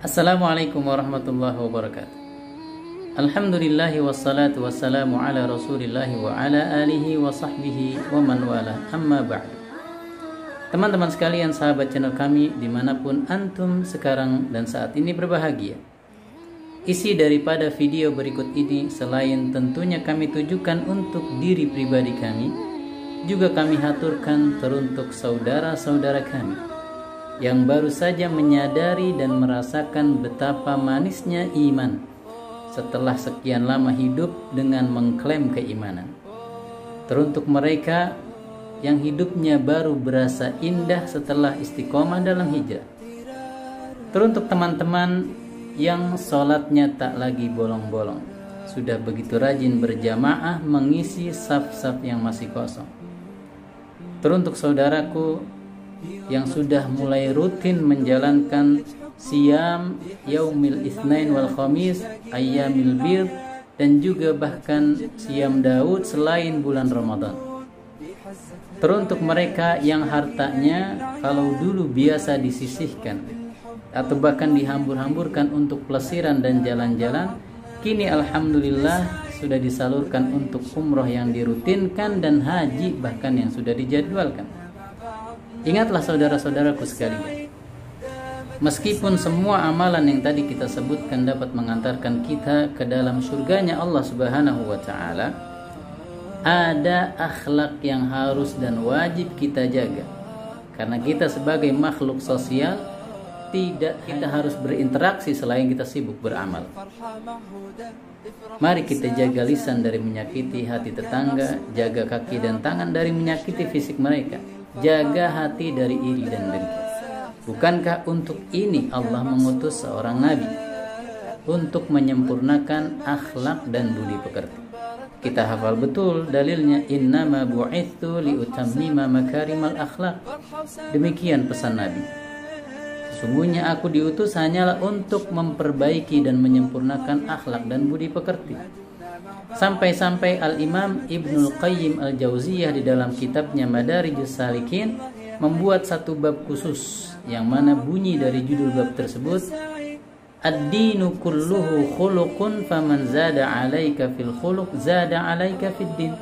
Assalamualaikum warahmatullahi wabarakatuh. Alhamdulillahi wassalatu wassalamu ala rasulillahi wa ala alihi wa sahbihi wa man wala amma ba'du. Teman-teman sekalian, sahabat channel kami dimanapun antum sekarang dan saat ini berbahagia. Isi daripada video berikut ini selain tentunya kami tujukan untuk diri pribadi kami, juga kami haturkan teruntuk saudara-saudara kami yang baru saja menyadari dan merasakan betapa manisnya iman setelah sekian lama hidup dengan mengklaim keimanan. Teruntuk mereka yang hidupnya baru berasa indah setelah istiqomah dalam hijrah. Teruntuk teman-teman yang sholatnya tak lagi bolong-bolong, sudah begitu rajin berjamaah mengisi saf-saf yang masih kosong. Teruntuk saudaraku yang sudah mulai rutin menjalankan siam yaumil itsnain wal khamis ayyamil bid, dan juga bahkan siam Daud selain bulan Ramadan. Teruntuk mereka yang hartanya kalau dulu biasa disisihkan atau bahkan dihambur-hamburkan untuk pelesiran dan jalan-jalan, kini alhamdulillah sudah disalurkan untuk umroh yang dirutinkan dan haji bahkan yang sudah dijadwalkan. Ingatlah saudara-saudaraku sekalian, meskipun semua amalan yang tadi kita sebutkan dapat mengantarkan kita ke dalam surganya Allah Subhanahu wa Ta'ala, ada akhlak yang harus dan wajib kita jaga. Karena kita sebagai makhluk sosial, tidak kita harus berinteraksi selain kita sibuk beramal. Mari kita jaga lisan dari menyakiti hati tetangga, jaga kaki dan tangan dari menyakiti fisik mereka, jaga hati dari iri dan dengki. Bukankah untuk ini Allah mengutus seorang nabi untuk menyempurnakan akhlak dan budi pekerti? Kita hafal betul dalilnya, innama bu'itsu liutammima makarimal akhlak. Demikian pesan nabi. Sesungguhnya aku diutus hanyalah untuk memperbaiki dan menyempurnakan akhlak dan budi pekerti. Sampai-sampai Al-Imam Ibnul Qayyim Al-Jauziyah di dalam kitabnya Madarijus Salikin membuat satu bab khusus, yang mana bunyi dari judul bab tersebut, Ad-dinu kulluhu khuluqun faman zada alaika fil khuluq zada alaika fid din.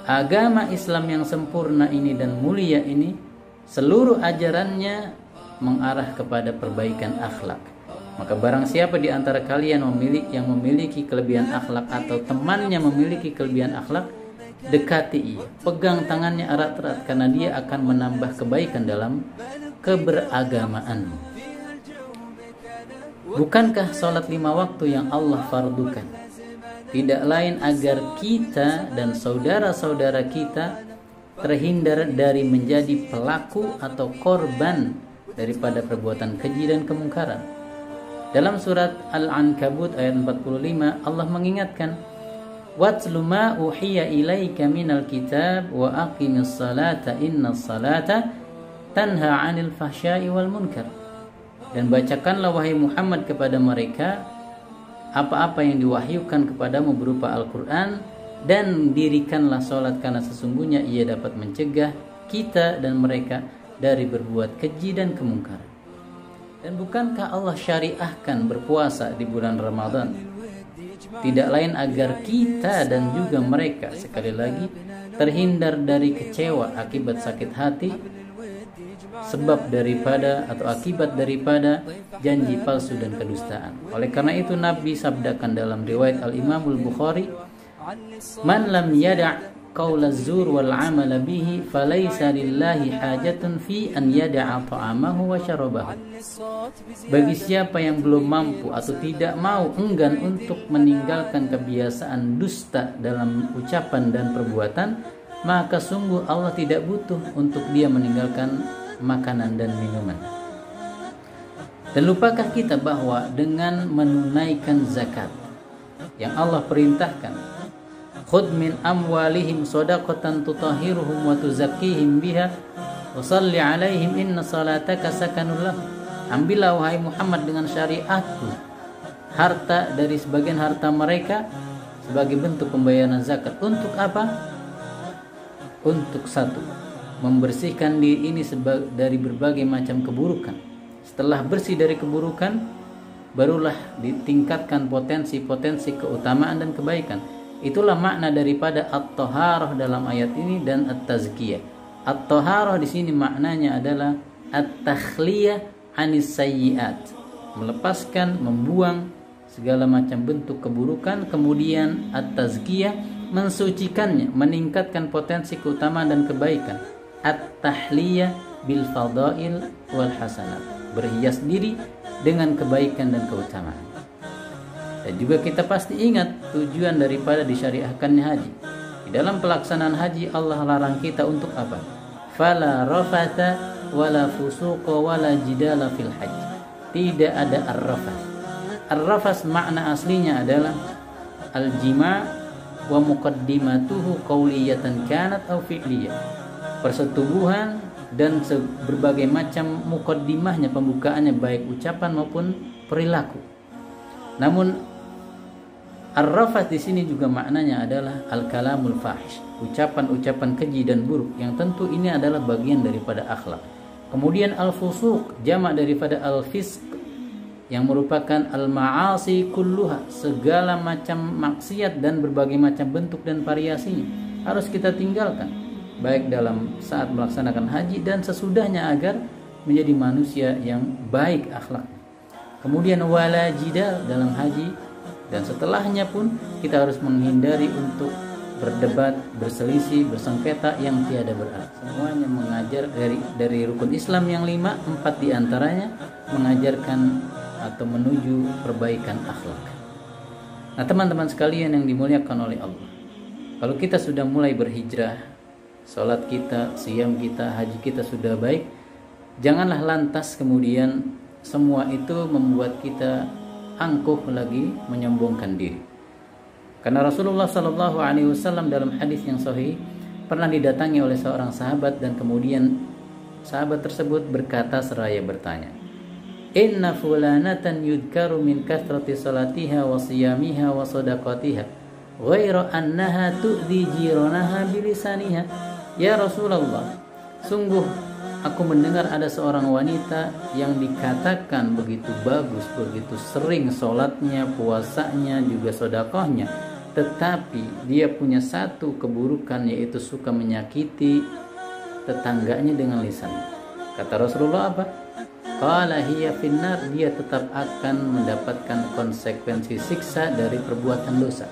Agama Islam yang sempurna ini dan mulia ini, seluruh ajarannya mengarah kepada perbaikan akhlak. Maka barang siapa di antara kalian yang memiliki kelebihan akhlak atau temannya memiliki kelebihan akhlak, dekati ia, pegang tangannya erat-erat, karena dia akan menambah kebaikan dalam keberagamaan. Bukankah sholat 5 waktu yang Allah fardukan tidak lain agar kita dan saudara-saudara kita terhindar dari menjadi pelaku atau korban daripada perbuatan keji dan kemungkaran? Dalam surat Al-Ankabut ayat 45 Allah mengingatkan, "Watlu ma uhiya ilaika minal kitab wa aqimis salata innas salata tanha 'anil fahsya'i wal munkar." Dan bacakanlah wahai Muhammad kepada mereka apa-apa yang diwahyukan kepadamu berupa Al-Qur'an, dan dirikanlah salat karena sesungguhnya ia dapat mencegah kita dan mereka dari berbuat keji dan kemungkaran. Dan bukankah Allah syariahkan berpuasa di bulan Ramadan tidak lain agar kita dan juga mereka, sekali lagi, terhindar dari kecewa akibat sakit hati sebab daripada atau akibat daripada janji palsu dan kedustaan. Oleh karena itu Nabi sabdakan dalam riwayat Al-Imamul Bukhari, "Man lam yada' qaula zur wal amala bihi falaysa lillahi hajatun fi an yada'a ta'amahu wa syarabahu." Bagi siapa yang belum mampu atau tidak mau enggan untuk meninggalkan kebiasaan dusta dalam ucapan dan perbuatan, maka sungguh Allah tidak butuh untuk dia meninggalkan makanan dan minuman. Dan lupakah kita bahwa dengan menunaikan zakat yang Allah perintahkan, khudh min amwalihim shadaqatan tutahhiruhum wa tuzakkihim biha wa shalli 'alaihim inna salataka sakanun lahum. Ambillah wahai Muhammad dengan syariatku harta dari sebagian harta mereka sebagai bentuk pembayaran zakat. Untuk apa? Untuk satu, membersihkan diri ini dari berbagai macam keburukan. Setelah bersih dari keburukan, barulah ditingkatkan potensi-potensi keutamaan dan kebaikan. Itulah makna daripada at-taharah dalam ayat ini dan at-tazkiyah. At-taharah di sini maknanya adalah at-takhliyah anis sayyiat, melepaskan, membuang segala macam bentuk keburukan. Kemudian at-tazkiyah, mensucikannya, meningkatkan potensi keutamaan dan kebaikan. At-tahliyah bil fadail wal hasanat, berhias diri dengan kebaikan dan keutamaan. Dan juga kita pasti ingat tujuan daripada disyariahkannya haji. Di dalam pelaksanaan haji Allah larang kita untuk apa? Fala rafatha wala fusuqa wala jidala fil haji. Tidak ada ar-rafath. Ar-rafath makna aslinya adalah al-jima' wa muqaddimatuhu qawliyatan kanat aw fi'liyah. Persetubuhan dan berbagai macam muqaddimahnya, pembukaannya, baik ucapan maupun perilaku. Namun ar-rafath di sini juga maknanya adalah al-kalamul fahish, ucapan-ucapan keji dan buruk, yang tentu ini adalah bagian daripada akhlak. Kemudian al-fusuq, jamak daripada al-fisq, yang merupakan al-ma'asi kulluha, segala macam maksiat dan berbagai macam bentuk dan variasinya harus kita tinggalkan, baik dalam saat melaksanakan haji dan sesudahnya, agar menjadi manusia yang baik akhlaknya. Kemudian wala jidal dalam haji dan setelahnya pun kita harus menghindari untuk berdebat, berselisih, bersengketa yang tiada berarti. Semuanya mengajar dari rukun Islam yang 5, 4 diantaranya mengajarkan atau menuju perbaikan akhlak. Nah, teman-teman sekalian yang dimuliakan oleh Allah, kalau kita sudah mulai berhijrah, sholat kita, siyam kita, haji kita sudah baik, janganlah lantas kemudian semua itu membuat kita angkuh lagi, menyombongkan diri. Karena Rasulullah SAW dalam hadis yang sahih pernah didatangi oleh seorang sahabat, dan kemudian sahabat tersebut berkata seraya bertanya, "Inna fulanatan yudkaru min kathrati salatiha wa siyamiha wa sadaqatiha, ghairu annaha tu'dhi jiranaha bilisaniha." Ya Rasulullah, sungguh aku mendengar ada seorang wanita yang dikatakan begitu bagus, begitu sering sholatnya, puasanya, juga sedekahnya, tetapi dia punya satu keburukan, yaitu suka menyakiti tetangganya dengan lisannya. Kata Rasulullah apa? Qala hiya finnar, dia tetap akan mendapatkan konsekuensi siksa dari perbuatan dosa.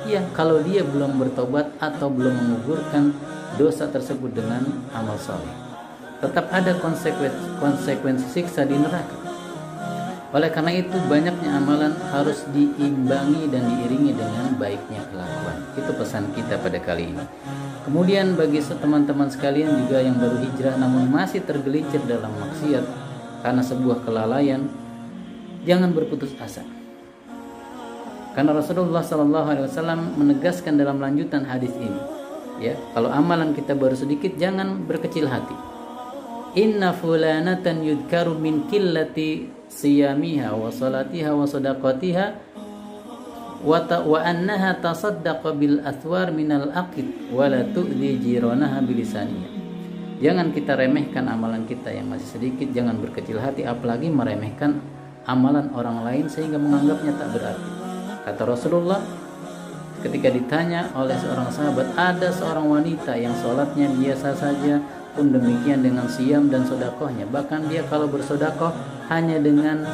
Ya, kalau dia belum bertobat atau belum menggugurkan dosa tersebut dengan amal saleh, tetap ada konsekuensi siksa di neraka. Oleh karena itu, banyaknya amalan harus diimbangi dan diiringi dengan baiknya kelakuan. Itu pesan kita pada kali ini. Kemudian bagi teman-teman sekalian juga yang baru hijrah namun masih tergelincir dalam maksiat karena sebuah kelalaian, jangan berputus asa. Karena Rasulullah SAW menegaskan dalam lanjutan hadis ini, ya, kalau amalan kita baru sedikit, jangan berkecil hati. Inna fulanatan yudkaru min qillati siyamiha wa salatiha wa sadaqatiha wa annaha tasaddaqa bil athwar minal aqid wa la tu'dhi jiranaha bilisaniha. Jangan kita remehkan amalan kita yang masih sedikit, jangan berkecil hati, apalagi meremehkan amalan orang lain sehingga menganggapnya tak berarti. Kata Rasulullah ketika ditanya oleh seorang sahabat, ada seorang wanita yang sholatnya biasa saja, pun demikian dengan siam dan sodakohnya, bahkan dia kalau bersodakoh hanya dengan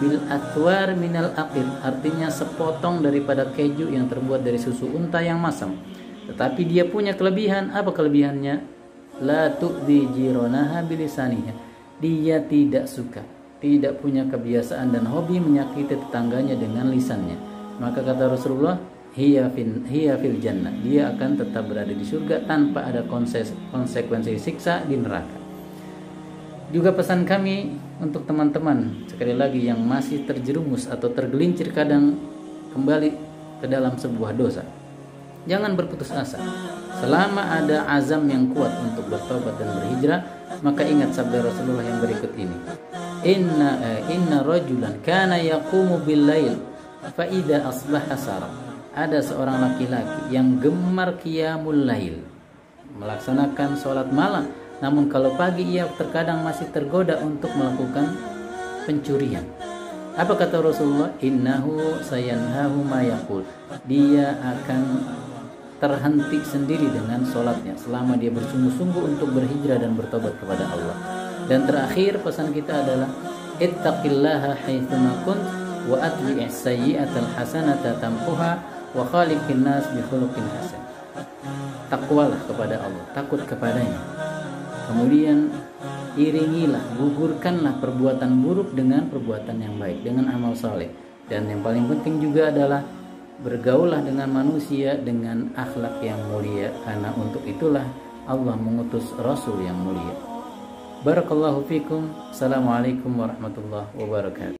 bil atwar minal aqid, artinya sepotong daripada keju yang terbuat dari susu unta yang masam, tetapi dia punya kelebihan. Apa kelebihannya? La tu'dhi jiranaha bilisaniha, dia tidak suka, tidak punya kebiasaan dan hobi menyakiti tetangganya dengan lisannya. Maka kata Rasulullah, hiya fil jannah, dia akan tetap berada di surga tanpa ada konsekuensi siksa di neraka. Juga pesan kami untuk teman-teman sekali lagi yang masih terjerumus atau tergelincir kadang kembali ke dalam sebuah dosa, jangan berputus asa. Selama ada azam yang kuat untuk bertobat dan berhijrah, maka ingat sabda Rasulullah yang berikut ini, inna rajulan kana yaqumu bil lail fa idza asbaha sara. Ada seorang laki-laki yang gemar qiyamul lail, melaksanakan sholat malam, namun kalau pagi ia terkadang masih tergoda untuk melakukan pencurian. Apa kata Rasulullah? Innahu sayanhahu ma yaqul. Dia akan terhenti sendiri dengan sholatnya selama dia bersungguh-sungguh untuk berhijrah dan bertobat kepada Allah. Dan terakhir pesan kita adalah ittaqillaha haitsuma kunt wa atbi'is sayyi'atal hasanata tampuha wa khaliqin nas bi khuluqin hasan. Takwalah kepada Allah, takut kepadanya. Kemudian iringilah, gugurkanlah perbuatan buruk dengan perbuatan yang baik, dengan amal saleh. Dan yang paling penting juga adalah bergaullah dengan manusia dengan akhlak yang mulia, karena untuk itulah Allah mengutus Rasul yang mulia. Barakallahu fikum. Assalamualaikum warahmatullahi wabarakatuh.